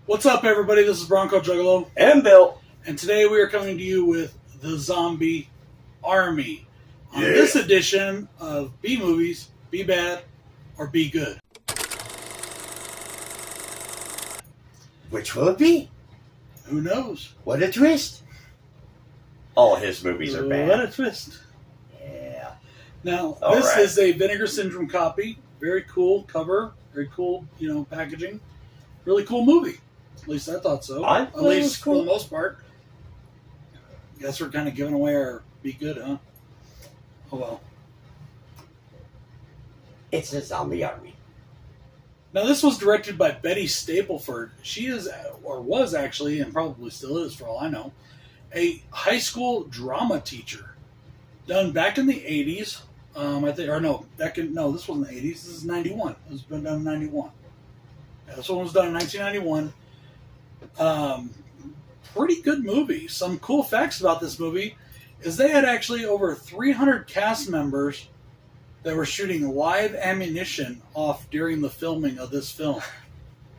What's up, everybody? This is Bronco Juggalo. And Bill. And today we are coming to you with The Zombie Army. On Yeah. this edition of B Movies, Be Bad or Be Good. Which will it be? Who knows? What a twist. All his movies are bad. What a twist. Yeah. Now, All this right. is a Vinegar Syndrome copy. Very cool cover. Very cool, packaging. Really cool movie. At least I thought so. I At thought it was least cool. for the most part. Guess we're kind of giving away our Be Good, huh? Oh well. It's a zombie army. Now, this was directed by Betty Stapleford. She is, or was actually, and probably still is for all I know, a high school drama teacher. Done back in the 80s. This wasn't the 80s. This is 91. This has been done in 91. Yeah, this one was done in 1991. Pretty good movie. Some cool facts about this movie is they had actually over 300 cast members that were shooting live ammunition off during the filming of this film.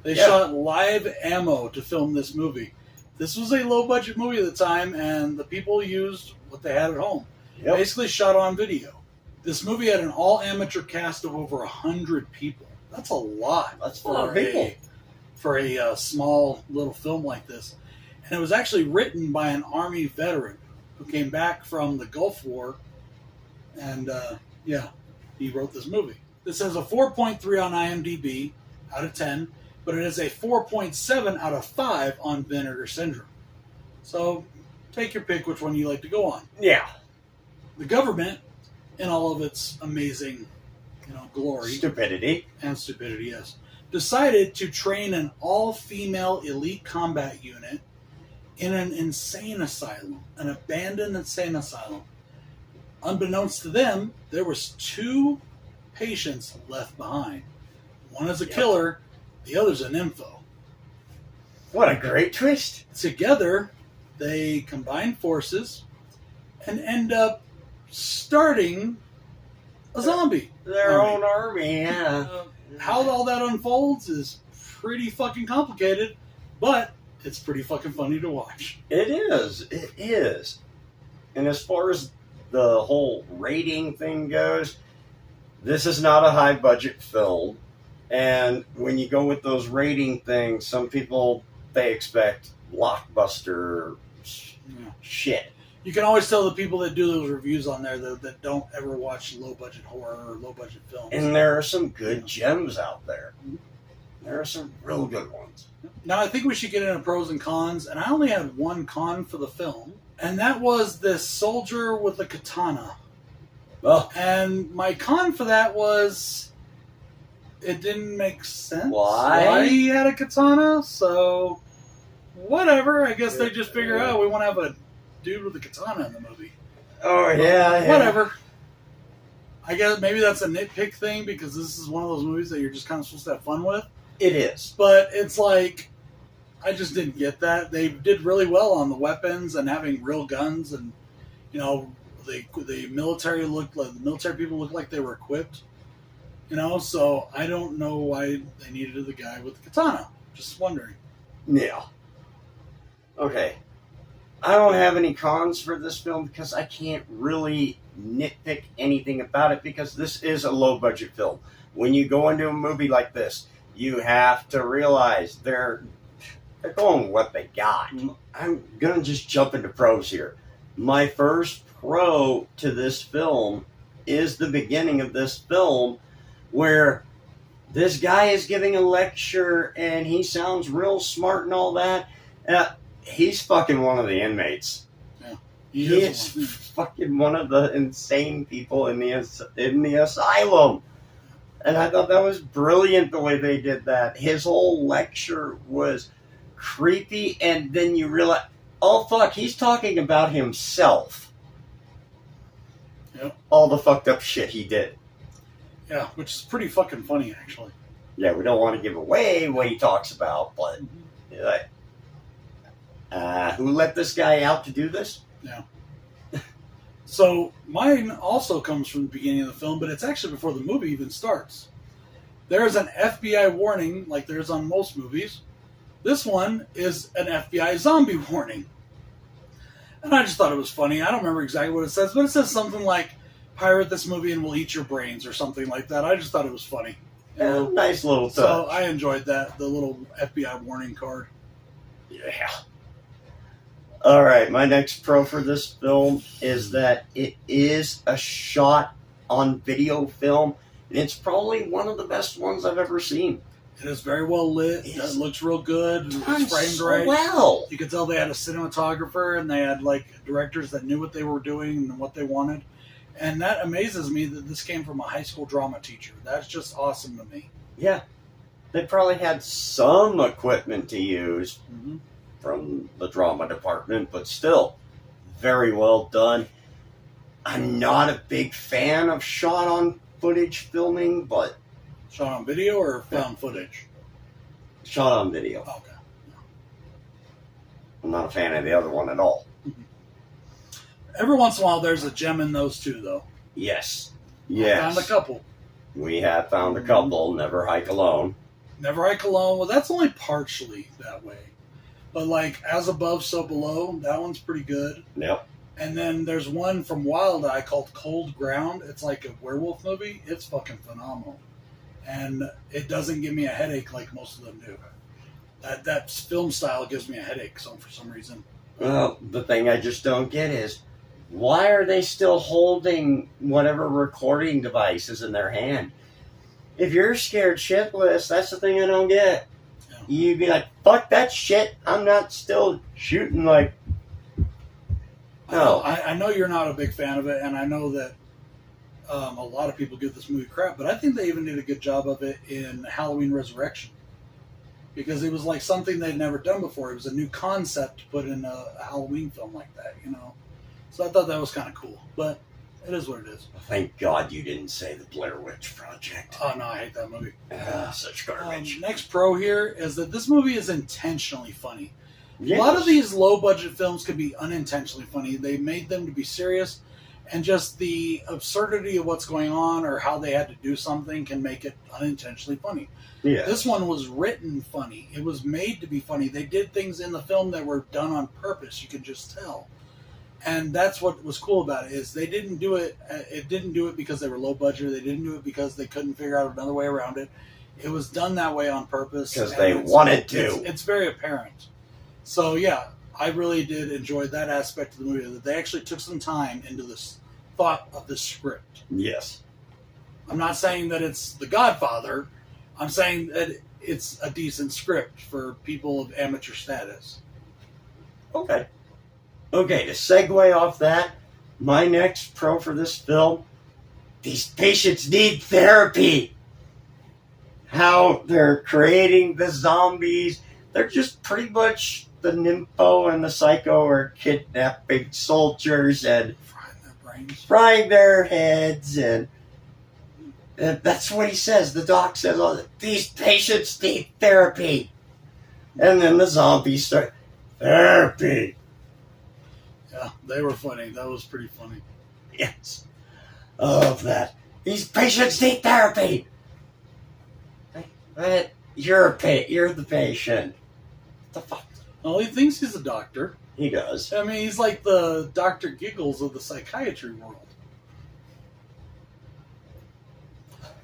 They shot live ammo to film this movie. This was a low-budget movie at the time, and the people used what they had at home. Yep. Basically shot on video. This movie had an all-amateur cast of over 100 people. That's a lot. That's a lot of people. For a small little film like this. And it was actually written by an Army veteran who came back from the Gulf War. And, he wrote this movie. This has a 4.3 on IMDb out of 10, but it is a 4.7 out of 5 on Vinegar Syndrome. So, take your pick which one you like to go on. Yeah. The government, in all of its amazing, glory Stupidity. and stupidity, yes, decided to train an all-female elite combat unit in an insane asylum, an abandoned insane asylum. Unbeknownst to them, there was 2 patients left behind. One is a killer, the other's an info. What a great twist. Together, they combine forces and end up starting a zombie. Their army. own army, yeah. How all that unfolds is pretty fucking complicated, but it's pretty fucking funny to watch. It is. It is. And as far as the whole rating thing goes, this is not a high budget film. And when you go with those rating things, some people, they expect blockbuster shit. You can always tell the people that do those reviews on there that don't ever watch low-budget horror or low-budget films. And there are some good gems out there. There are some real good ones. Now, I think we should get into pros and cons, and I only had one con for the film, and that was this soldier with a katana. Oh. And my con for that was it didn't make sense Why he had a katana, so whatever. I guess they just figure out we want to have a dude with a katana in the movie. Oh, yeah. Whatever. I guess maybe that's a nitpick thing because this is one of those movies that you're just kind of supposed to have fun with. It is. But it's like, I just didn't get that. They did really well on the weapons and having real guns, and the military people looked like they were equipped. So I don't know why they needed the guy with the katana. Just wondering. Yeah. Okay. I don't have any cons for this film because I can't really nitpick anything about it because this is a low-budget film. When you go into a movie like this, you have to realize they're going with what they got. I'm going to just jump into pros here. My first pro to this film is the beginning of this film where this guy is giving a lecture and he sounds real smart and all that. He's fucking one of the inmates. Yeah, He is fucking one of the insane people in the asylum. And I thought that was brilliant the way they did that. His whole lecture was creepy, and then you realize, oh fuck, he's talking about himself. Yep. All the fucked up shit he did. Yeah, which is pretty fucking funny, actually. Yeah, we don't want to give away what he talks about, but who let this guy out to do this? Yeah. So mine also comes from the beginning of the film, but it's actually before the movie even starts. There is an FBI warning, like there is on most movies, This one is an FBI zombie warning. And I just thought it was funny. I don't remember exactly what it says, but it says something like, pirate this movie and we'll eat your brains or something like that. I just thought it was funny. Yeah, nice little touch. So I enjoyed that, the little FBI warning card. Yeah. All right, my next pro for this film is that it is a shot on video film, and it's probably one of the best ones I've ever seen. It is very well lit. It looks real good. It's framed so right. Well. You could tell they had a cinematographer and they had like directors that knew what they were doing and what they wanted. And that amazes me that this came from a high school drama teacher. That's just awesome to me. Yeah. They probably had some equipment to use Mm-hmm. from the drama department, but still, very well done. I'm not a big fan of shot on footage filming, but Shot on video or found footage? shot on video. Okay. I'm not a fan of the other one at all. Every once in a while, there's a gem in those two, though. Yes. I Yes. found a couple. We have found a couple. Never Hike Alone. Never Hike Alone. Well, that's only partially that way. But like As Above, So Below, that one's pretty good. Yep. And then there's one from Wild Eye called Cold Ground. It's like a werewolf movie. It's fucking phenomenal. And it doesn't give me a headache like most of them do. That film style gives me a headache for some reason. Well, the thing I just don't get is, why are they still holding whatever recording device is in their hand? If you're scared shitless, that's the thing I don't get. Yeah. You'd be like, fuck that shit. I'm not still shooting like... No. I know you're not a big fan of it, and I know that a lot of people give this movie crap, but I think they even did a good job of it in Halloween Resurrection. Because it was like something they'd never done before. It was a new concept to put in a Halloween film like that, you know. So I thought that was kind of cool. But it is what it is. Thank God you didn't say the Blair Witch Project. Oh, no, I hate that movie. Such garbage. Next pro here is that this movie is intentionally funny. Yes. A lot of these low-budget films can be unintentionally funny. They made them to be serious, and just the absurdity of what's going on or how they had to do something can make it unintentionally funny. Yeah. This one was written funny. It was made to be funny. They did things in the film that were done on purpose. You can just tell. And that's what was cool about it, is they didn't do it. It didn't do it because they were low budget. They didn't do it because they couldn't figure out another way around it. It was done that way on purpose. Because they wanted to. It's very apparent. So, yeah, I really did enjoy that aspect of the movie, that they actually took some time into this thought of this script. Yes. I'm not saying that it's The Godfather. I'm saying that it's a decent script for people of amateur status. Okay. Okay, to segue off that, my next pro for this film, these patients need therapy. How they're creating the zombies, they're just pretty much the nympho and the psycho are kidnapping soldiers and Frying their brains. frying their heads, and that's what he says. The doc says, oh, these patients need therapy. And then the zombies start, therapy. Yeah, they were funny. That was pretty funny. Yes. Of that. These patients need therapy. You're the patient. What the fuck? Well, he thinks he's a doctor. He does. I mean, he's like the Dr. Giggles of the psychiatry world.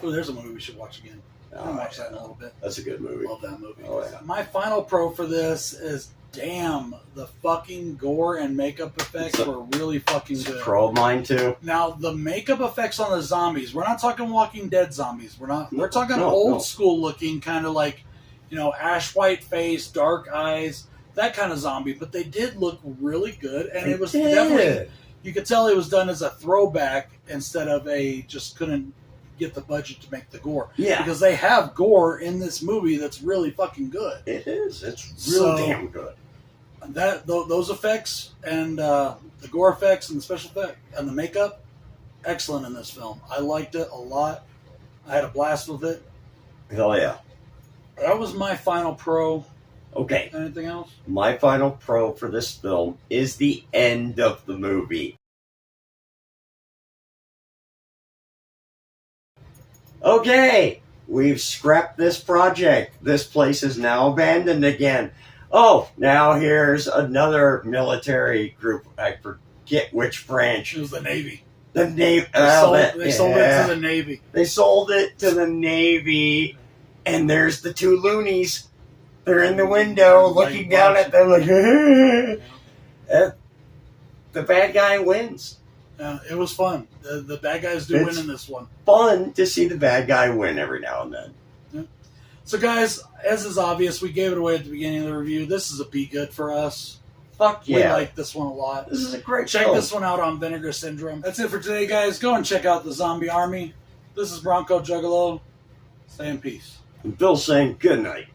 Oh, there's a movie we should watch again. I'll watch that in a little bit. That's a good movie. Love that movie. Oh, yeah. My final pro for this is, damn, the fucking gore and makeup effects were really fucking It's a good. pro of mine, too. Now, the makeup effects on the zombies, we're not talking Walking Dead zombies. We're talking No, old no. school looking, kind of like, you know, ash white face, dark eyes, that kind of zombie. But they did look really good, and it was definitely, you could tell it was done as a throwback instead of just couldn't get the budget to make the gore. Yeah. Because they have gore in this movie that's really fucking good. It is. It's real So- damn good. Those effects and the gore effects and the special effect and the makeup, excellent in this film. I liked it a lot. I had a blast with it. Hell yeah. That was my final pro. Okay. Anything else? My final pro for this film is the end of the movie. Okay. We've scrapped this project. This place is now abandoned again. Oh, now here's another military group. I forget which branch. It was the Navy. The Navy. They sold it to the Navy. They sold it to the Navy, and there's the two loonies. They're in the window looking down at them like, the bad guy wins. It was fun. The bad guys do win in this one. Fun to see the bad guy win every now and then. Yeah. So, guys, as is obvious, we gave it away at the beginning of the review. This is a be good for us. Fuck yeah. We like this one a lot. This is a great Check film. this one out on Vinegar Syndrome. That's it for today, guys. Go and check out the Zombie Army. This is Bronco Juggalo. Stay in peace. And Bill's saying good night.